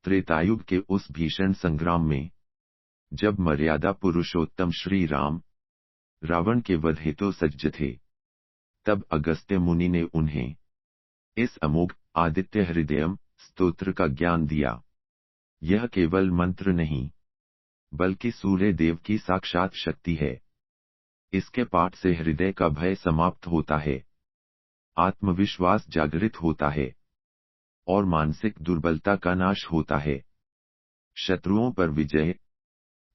त्रेतायुग के उस भीषण संग्राम में, जब मर्यादा पुरुषोत्तम श्री राम रावण के वध हेतु सज्ज थे, तब अगस्त्य मुनि ने उन्हें इस अमोघ आदित्य हृदयम स्तोत्र का ज्ञान दिया। यह केवल मंत्र नहीं, बल्कि सूर्य देव की साक्षात शक्ति है। इसके पाठ से हृदय का भय समाप्त होता है, आत्मविश्वास जागृत होता है और मानसिक दुर्बलता का नाश होता है। शत्रुओं पर विजय,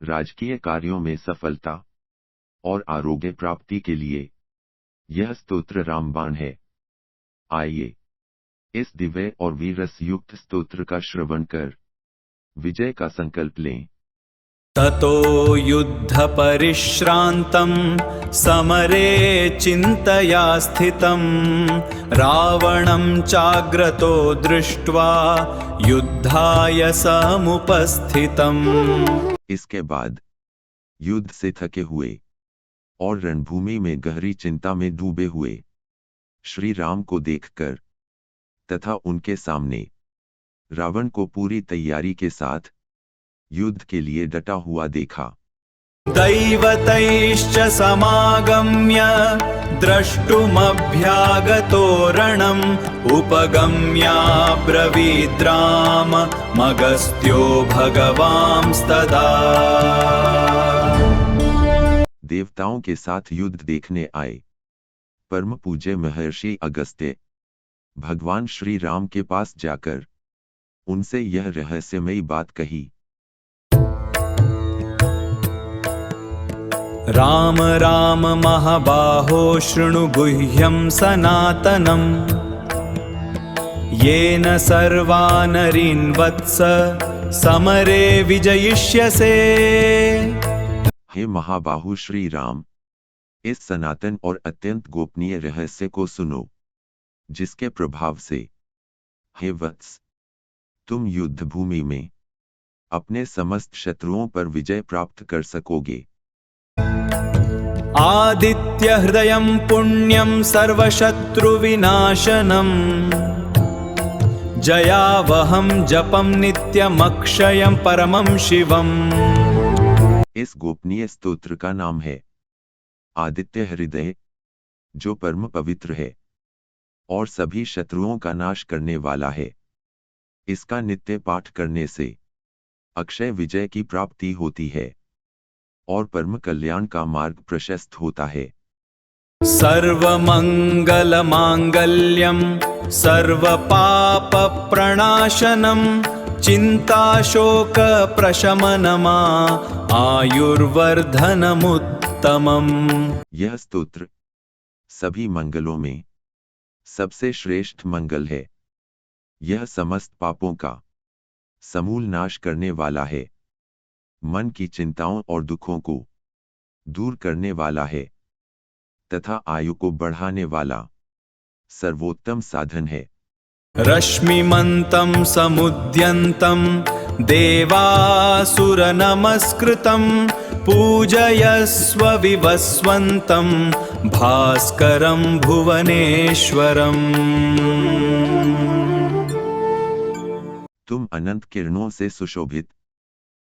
राजकीय कार्यों में सफलता और आरोग्य प्राप्ति के लिए यह स्तोत्र रामबाण है। आइए इस दिव्य और वीरस युक्त स्तोत्र का श्रवण कर विजय का संकल्प लें। ततो युद्ध परिश्रांतं समरे चिंतया स्थितं रावणं चाग्रतो दृष्ट्वा युद्धाय समुपस्थितम्। इसके बाद युद्ध से थके हुए और रणभूमि में गहरी चिंता में डूबे हुए श्री राम को देखकर तथा उनके सामने रावण को पूरी तैयारी के साथ युद्ध के लिए डटा हुआ देखा। दैवतैश्च समागम्य द्रष्टुमभ्यागतो रणम् उपगम्याब्रवीद् राममगस्त्यो भगवांस्तदा। देवताओं के साथ युद्ध देखने आए परम पूज्य महर्षि अगस्त्य भगवान श्री राम के पास जाकर उनसे यह रहस्यमयी बात कही। राम राम महाबाहो शृणु गुह्यं सनातनम् येन सर्वानरीन् वत्स समरे विजयिष्यसे। हे महाबाहु श्री राम, इस सनातन और अत्यंत गोपनीय रहस्य को सुनो, जिसके प्रभाव से हे वत्स, तुम युद्ध भूमि में अपने समस्त शत्रुओं पर विजय प्राप्त कर सकोगे। आदित्य हृदयं पुण्यं सर्वशत्रुविनाशनम् जयावहं जपं नित्यमक्षयं परमं शिवम्। इस गोपनीय स्तोत्र का नाम है आदित्य हृदय, जो परम पवित्र है और सभी शत्रुओं का नाश करने वाला है। इसका नित्य पाठ करने से अक्षय विजय की प्राप्ति होती है और परम कल्याण का मार्ग प्रशस्त होता है। सर्वमंगल मांगल्यम सर्वपाप प्रणाशनम चिंता शोक प्रशमनमा आयुर्वर्धनमुत्तमम्। यह स्तोत्र सभी मंगलों में सबसे श्रेष्ठ मंगल है। यह समस्त पापों का समूल नाश करने वाला है, मन की चिंताओं और दुखों को दूर करने वाला है तथा आयु को बढ़ाने वाला सर्वोत्तम साधन है। रश्मिमन्तं समुद्यन्तं देवासुर नमस्कृतं पूजयस्व विवस्वन्तं भास्करं भुवनेश्वरम्। तुम अनंत किरणों से सुशोभित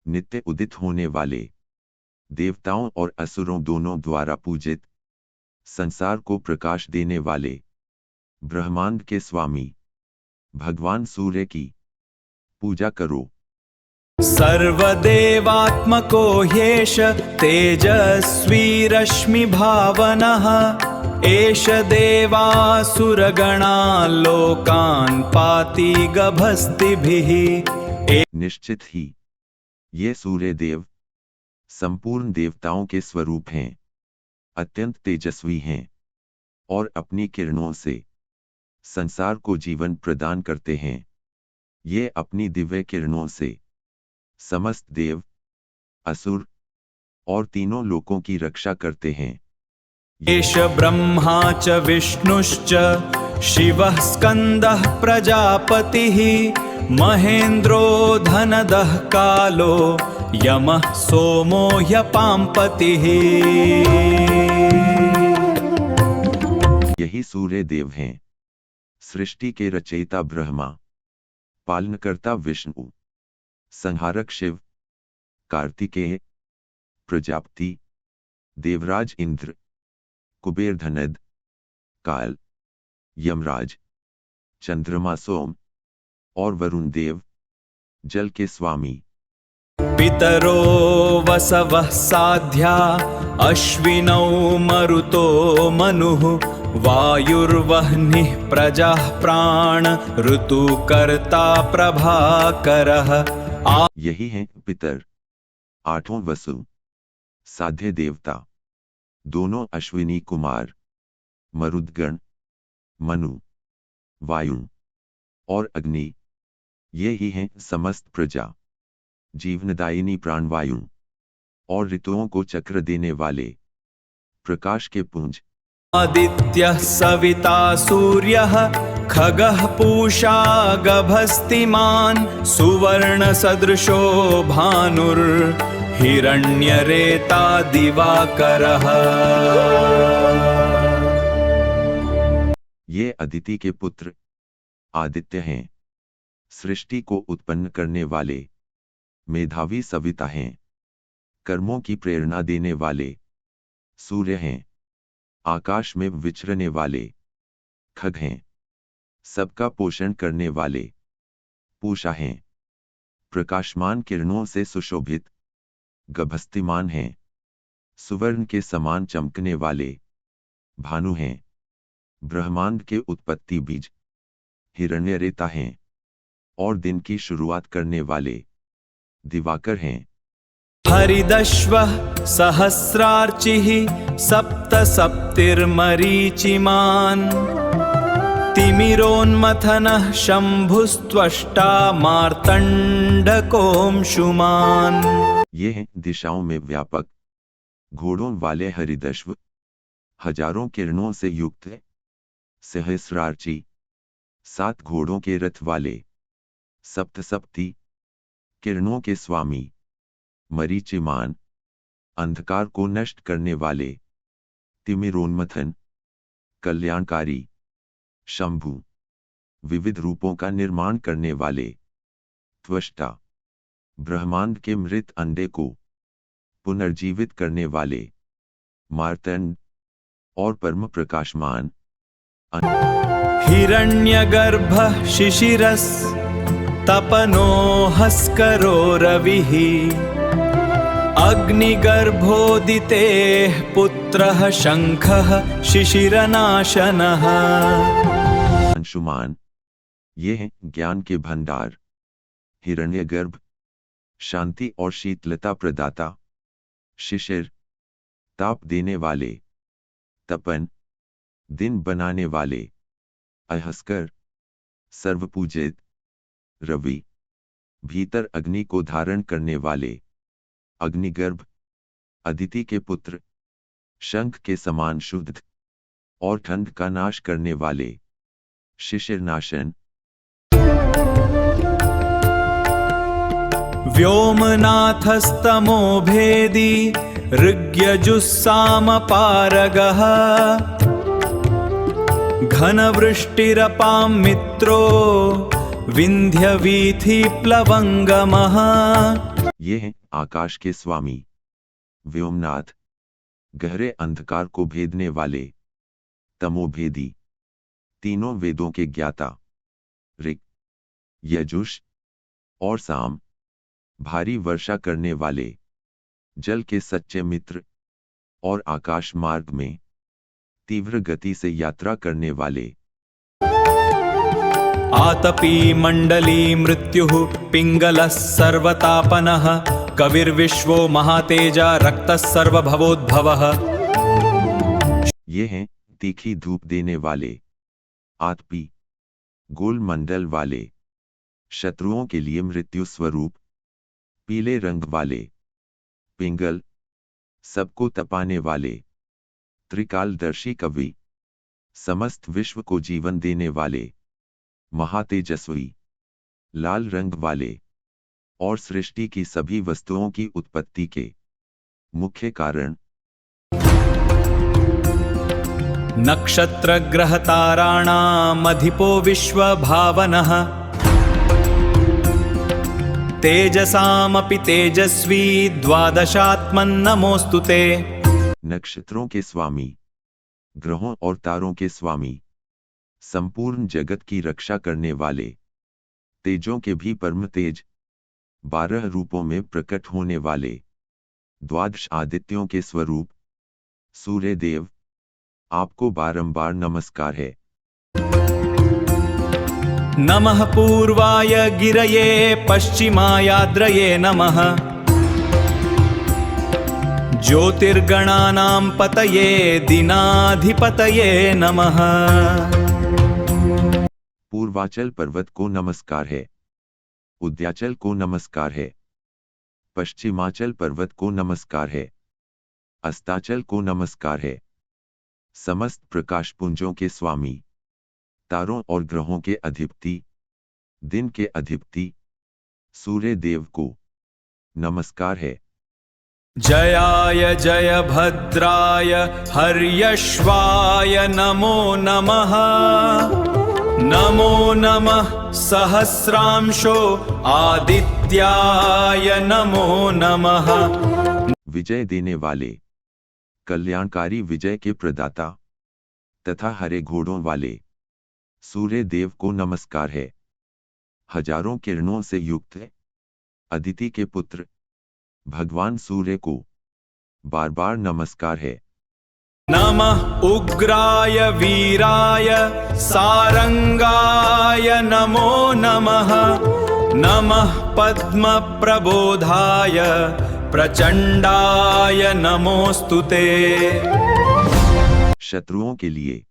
नित्य उदित होने वाले देवताओं और असुरों दोनों द्वारा पूजित संसार को प्रकाश देने वाले ब्रह्मांड के स्वामी भगवान सूर्य की पूजा करो। सर्वदेवात्मको ह्येष तेजस्वी रश्मि भावनः एष देवासुरगणा लोकान् पाति गभस्तिभिः। निश्चित ही ये सूर्य देव संपूर्ण देवताओं के स्वरूप हैं, अत्यंत तेजस्वी हैं और अपनी किरणों से संसार को जीवन प्रदान करते हैं। ये अपनी दिव्य किरणों से समस्त देव, असुर और तीनों लोकों की रक्षा करते हैं। एष ब्रह्मा च विष्णुश्च शिवः स्कंदः प्रजापतिः महेन्द्रो धनदः कालो यमः सोमो ह्यपाम्पतिः। यही सूर्य देव हैं, सृष्टि के रचयिता ब्रह्मा, पालनकर्ता विष्णु, संहारक शिव, कार्तिकेय, प्रजापति, देवराज इंद्र, कुबेर धनद, काल, यमराज, चंद्रमा सोम और वरुण देव, जल के स्वामी। पितरो वसवः साध्या अश्विनौ मरुतो मनुः वायुर्वह्निः प्रजाः प्राण ऋतुकर्ता प्रभाकरः। यही हैं पितर, आठों वसु, साध्य देवता, दोनों अश्विनी कुमार, मरुदगण, मनु, वायु और अग्नि, ये ही हैं समस्त प्रजा, जीवनदायिनी प्राणवायु और ऋतुओं को चक्र देने वाले, प्रकाश के पुंज। आदित्यः सविता सूर्यः खगः पूषा गभस्तिमान् सुवर्ण सदृशो भानुर्हिरण्यरेता दिवाकरः। ये अदिति के पुत्र आदित्य हैं, सृष्टि को उत्पन्न करने वाले, मेधावी सविता हैं, कर्मों की प्रेरणा देने वाले, सूर्य हैं, आकाश में विचरने वाले, खग हैं, सबका पोषण करने वाले, पूषा हैं, प्रकाशमान किरणों से सुशोभित, गभस्तिमान हैं, सुवर्ण के समान चमकने वाले, भानु हैं, ब्रह्मांड के उत्पत्ति बीज, हिरण्यरेता हैं और दिन की शुरुआत करने वाले, दिवाकर हैं। हरिदश्वः सहस्रार्चिः सप्त सप्तिर्मरीचिमान् तिमिरोन्मथनः शंभुस्त्वष्टा मार्तण्डकोऽंशुमान्। ये हैं दिशाओं में व्यापक, घोड़ों वाले हरिदश्व, हजारों किरणों से युक्त, सहस्रार्ची, 7 घोड़ों के रथ वाले, सप्तसप्ती, किरणों के स्वामी, मरीचिमान, अंधकार को नष्ट करने वाले, तिमिरोन्मथन, कल्याणकारी, शंभु, विविध रूपों का निर्माण करने वाले, त्वष्टा, ब्रह्मांड के मृत अंडे को पुनर्जीवित करने वाले, मार्तंड और परम प्रकाशमान। हिरण्यगर्भः शिशिरस् तपनो हस्करो रविः अग्निगर्भोदितेः पुत्रः शंखः शिशिरनाशनः। अंशुमान, ये हैं ज्ञान के भंडार, हिरण्यगर्भ, शांति और शीतलता प्रदाता, शिशिर, ताप देने वाले, तपन, दिन बनाने वाले, अहस्कर, सर्वपूजित, रवि, भीतर अग्नि को धारण करने वाले, अग्निगर्भ, अदिति के पुत्र, शंख के समान शुद्ध और ठंड का नाश करने वाले, शिशिरनाशन। व्योमनाथस्तमो भेदी ऋग्यजुस्सामपारगः घनवृष्टिरपां मित्रो विंध्यवीथि प्लवंगमः। ये हैं आकाश के स्वामी, व्योमनाथ, गहरे अंधकार को भेदने वाले, तमोभेदी, तीनों वेदों के ज्ञाता, ऋग, यजुष और साम, भारी वर्षा करने वाले, जल के सच्चे मित्र और आकाश मार्ग में तीव्र गति से यात्रा करने वाले। आतपी मंडली मृत्युः पिंगलः सर्वतापनः कविर्विश्वो महातेजा रक्तः सर्वभवोद्भवः। ये हैं तीखी धूप देने वाले, आतपी, गोल मंडल वाले, शत्रुओं के लिए मृत्यु स्वरूप, पीले रंग वाले, पिंगल, सबको तपाने वाले, त्रिकालदर्शी कवि, समस्त विश्व को जीवन देने वाले, महातेजस्वी, लाल रंग वाले और सृष्टि की सभी वस्तुओं की उत्पत्ति के मुख्य कारण। नक्षत्र ग्रह ताराणामधिपो विश्व भावनः तेजसामपि तेजस्वी द्वादशात्मन्नमोऽस्तु ते। नक्षत्रों के स्वामी, ग्रहों और तारों के स्वामी, संपूर्ण जगत की रक्षा करने वाले, तेजों के भी परम तेज, 12 रूपों में प्रकट होने वाले, द्वादश आदित्यों के स्वरूप सूर्य देव, आपको बारंबार नमस्कार है। नमः पूर्वाय गिरये पश्चिमायाद्रये नमः। ज्योतिर्गणानां पतये दीनाधिपतये नमः। पूर्वाचल पर्वत को नमस्कार है, उद्याचल को नमस्कार है, पश्चिमाचल पर्वत को नमस्कार है, अस्ताचल को नमस्कार है। समस्त प्रकाशपुंजों के स्वामी, तारों और ग्रहों के अधिपति, दिन के अधिपति सूर्य देव को नमस्कार है। जयाय जयभद्राय हर्यश्वाय नमो नमः। नमो नमः सहस्रांशो आदित्याय नमो नमः। विजय देने वाले, कल्याणकारी विजय के प्रदाता तथा हरे घोड़ों वाले सूर्य देव को नमस्कार है। हजारों किरणों से युक्त अदिति के पुत्र भगवान सूर्य को बार बार नमस्कार है। नमः उग्राय वीराय सारंगाय नमो नमः। नमः पद्म प्रबोधाय प्रचंडाय नमोस्तु ते। शत्रुओं के लिए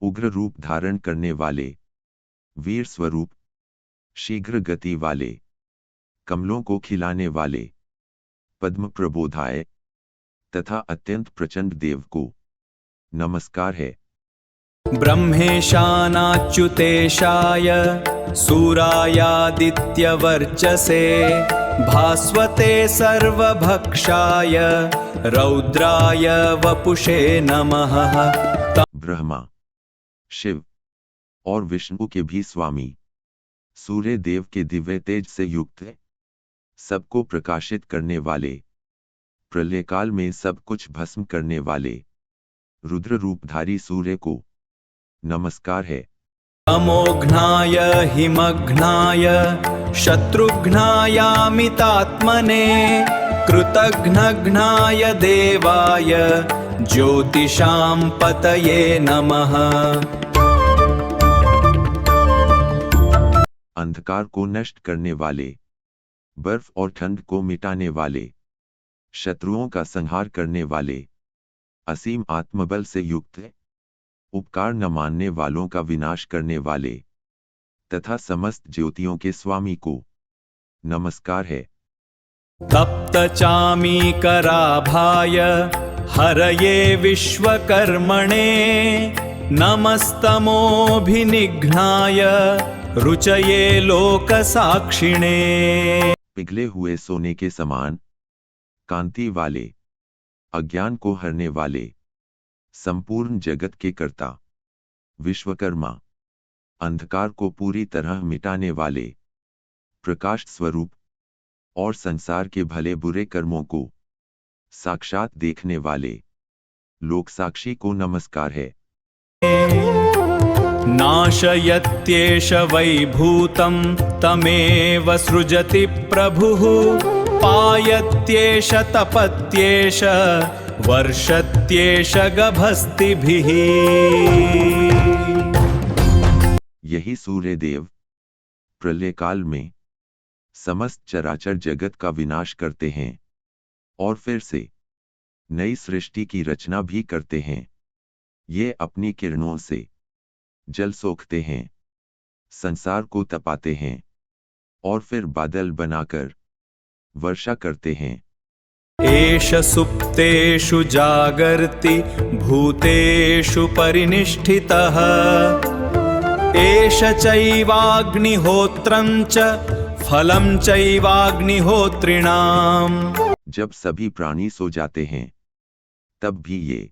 उग्र रूप धारण करने वाले, वीर स्वरूप, शीघ्र गति वाले, कमलों को खिलाने वाले पद्म प्रबोधाय तथा अत्यंत प्रचंड देव को नमस्कार है। ब्रह्मेशानाच्युतेशाय सूरायादित्यवर्चसे भास्वते सर्वभक्षाय रौद्राय वपुषे नमः। ब्रह्मा, शिव और विष्णु के भी स्वामी, सूर्य देव के दिव्य तेज से युक्त, सबको प्रकाशित करने वाले, प्रलय काल में सब कुछ भस्म करने वाले रुद्र रूपधारी सूर्य को नमस्कार है। तमोघ्नाय हिमघ्नाय शत्रुघ्नायामितात्मने कृतघ्नघ्नाय देवाय ज्योतिषां पतये नमः। अंधकार को नष्ट करने वाले, बर्फ और ठंड को मिटाने वाले, शत्रुओं का संहार करने वाले, असीम आत्मबल से युक्त, उपकार न मानने वालों का विनाश करने वाले तथा समस्त ज्योतियों के स्वामी को नमस्कार है। तप्त चामीकराभाय हरये विश्वकर्मणे नमस्तमोभिनिघ्नाय रुचये लोकसाक्षिणे। पिघले हुए सोने के समान कांति वाले, अज्ञान को हरने वाले, संपूर्ण जगत के कर्ता विश्वकर्मा, अंधकार को पूरी तरह मिटाने वाले, प्रकाश स्वरूप और संसार के भले बुरे कर्मों को साक्षात देखने वाले लोक साक्षी को नमस्कार है। नाशयत्येष वैभूतं तमेव सृजति प्रभुः पायत्येष तपत्येष वर्षत्येष गभस्तिभिः। यही सूर्य देव प्रलय काल में समस्त चराचर जगत का विनाश करते हैं और फिर से नई सृष्टि की रचना भी करते हैं। ये अपनी किरणों से जल सोखते हैं, संसार को तपाते हैं और फिर बादल बनाकर वर्षा करते हैं। एष सुप्तेषु जागर्ति भूतेषु परिनिष्ठितः एष चैवाग्निहोत्रं च फलं चैवाग्निहोत्रिणाम्। जब सभी प्राणी सो जाते हैं तब भी ये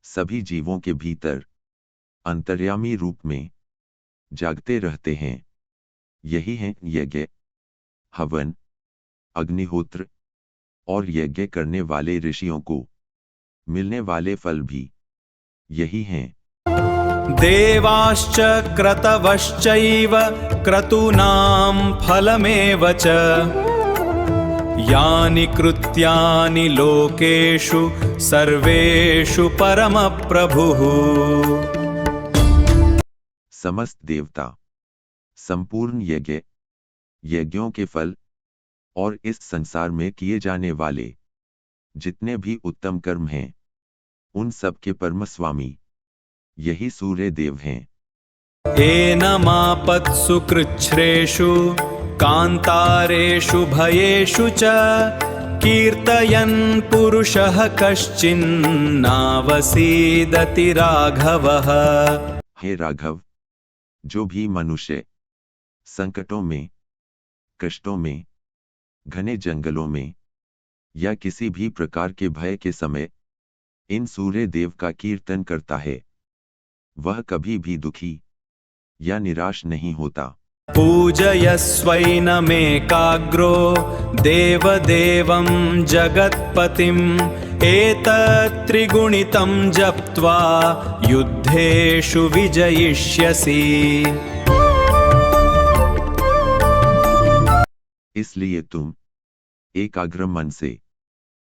सभी जीवों के भीतर अंतर्यामी रूप में जागते रहते हैं। यही है यज्ञ हवन, अग्निहोत्र और यज्ञ करने वाले ऋषियों को मिलने वाले फल भी यही हैं। देवाश्च क्रतवश्चैव क्रतूनां फलमेव च यानि कृत्यानि लोकेषु सर्वेषु परमप्रभुः। समस्त देवता, संपूर्ण यज्ञ, यज्ञों के फल और इस संसार में किए जाने वाले जितने भी उत्तम कर्म हैं, उन सब के परम स्वामी यही सूर्य देव हैं। एनमापत्सु कृच्छ्रेषु कान्तारेषु भयेषु च कीर्तयन् पुरुषः कश्चिन्नावसीदति राघवः। हे राघव, जो भी मनुष्य संकटों में, कष्टों में, घने जंगलों में या किसी भी प्रकार के भय के समय इन सूर्य देव का कीर्तन करता है, वह कभी भी दुखी या निराश नहीं होता। पूजयस्वैनमेकाग्रो देवदेवं जगत्पतिम् एतत्त्रिगुणितं जप्त्वा युद्धेषु विजयिष्यसि। इसलिए तुम एकाग्र मन से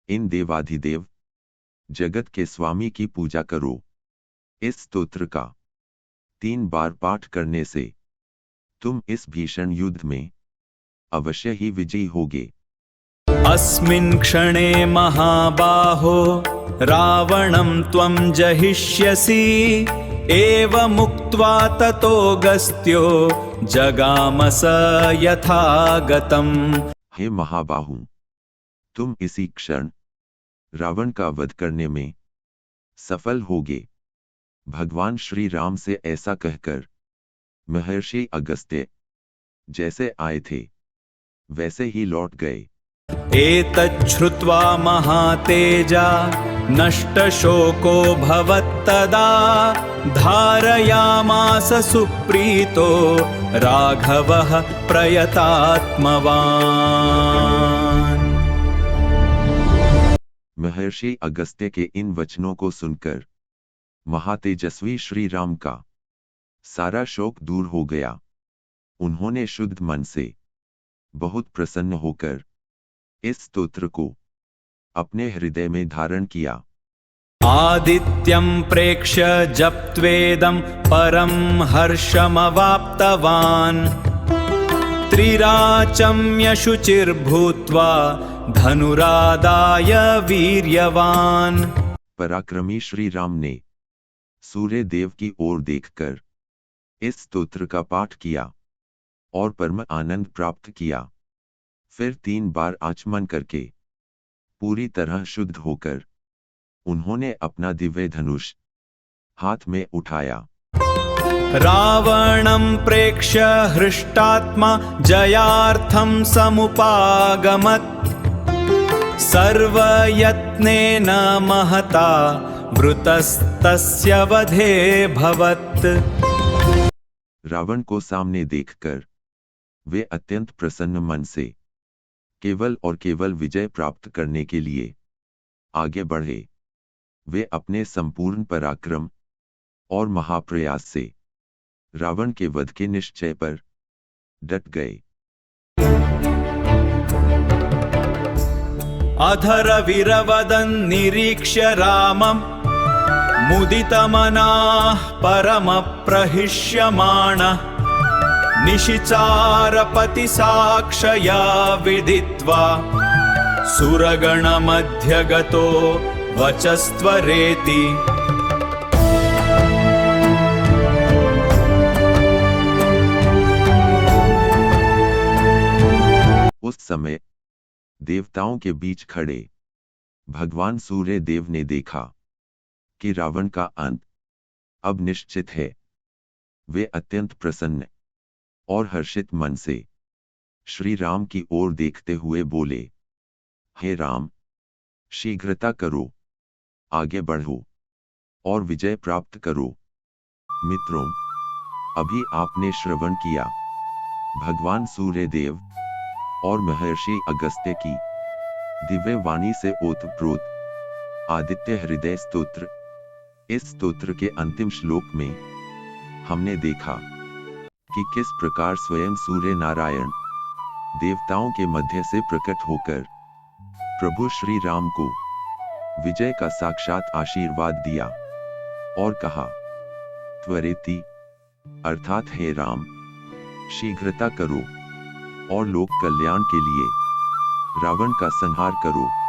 इन देवाधिदेव जगत के स्वामी की पूजा करो। इस स्तोत्र का 3 बार पाठ करने से तुम इस भीषण युद्ध में अवश्य ही विजयी होगे। अस्मिन् क्षणे महाबाहो रावणं त्वं जहिष्यसि एवमुक्त्वा ततो गस्त्यो जगामस यथागतम्। हे महाबाहु, तुम इसी क्षण रावण का वध करने में सफल होगे। भगवान श्री राम से ऐसा कहकर महर्षि अगस्त्य जैसे आए थे वैसे ही लौट गए। एतच्छ्रुत्वा महातेजा नष्टशोको भवत्तदा धारयामास सुप्रीतो राघवः प्रयतात्मवान्। महर्षि अगस्त्य के इन वचनों को सुनकर महातेजस्वी श्री राम का सारा शोक दूर हो गया। उन्होंने शुद्ध मन से बहुत प्रसन्न होकर इस स्तोत्र को अपने हृदय में धारण किया। आदित्यं प्रेक्ष्य जप्त्वेदं परं हर्षमवाप्तवान् त्रिराचम्य शुचिर्भूत्वा धनुरादाय वीर्यवान्। पराक्रमी श्री राम ने सूर्य देव की ओर देखकर इस स्तोत्र का पाठ किया और परम आनंद प्राप्त किया। फिर 3 बार आचमन करके पूरी तरह शुद्ध होकर उन्होंने अपना दिव्य धनुष हाथ में उठाया। रावणं प्रेक्ष्य हृष्टात्मा जयार्थं समुपागमत् सर्वयत्नेन महता वृतस्तस्य वधे भवत्। रावण को सामने देखकर वे अत्यंत प्रसन्न मन से केवल और केवल विजय प्राप्त करने के लिए आगे बढ़े। वे अपने संपूर्ण पराक्रम और महाप्रयास से रावण के वध के निश्चय पर डट गए। अधर विरवदन् निरीक्ष्य रामं मुदितमनाः परमप्रहिष्यमाणः निशिचारपति साक्षया विदित्वा सुरगणमध्यगतो वचस्त्वरेति। उस समय देवताओं के बीच खड़े भगवान सूर्य देव ने देखा कि रावण का अंत अब निश्चित है। वे अत्यंत प्रसन्न और हर्षित मन से श्री राम की ओर देखते हुए बोले, हे राम, शीघ्रता करो, आगे बढ़ो और विजय प्राप्त करो। मित्रों, अभी आपने श्रवण किया भगवान सूर्य देव और महर्षि अगस्त्य की दिव्य वाणी से ओतप्रोत आदित्य हृदय स्तोत्र। इस स्तोत्र के अंतिम श्लोक में हमने देखा कि किस प्रकार स्वयं सूर्य नारायण देवताओं के मध्य से प्रकट होकर प्रभु श्री राम को विजय का साक्षात आशीर्वाद दिया और कहा, त्वरेति अर्थात हे राम, शीघ्रता करो और लोक कल्याण के लिए रावण का संहार करो।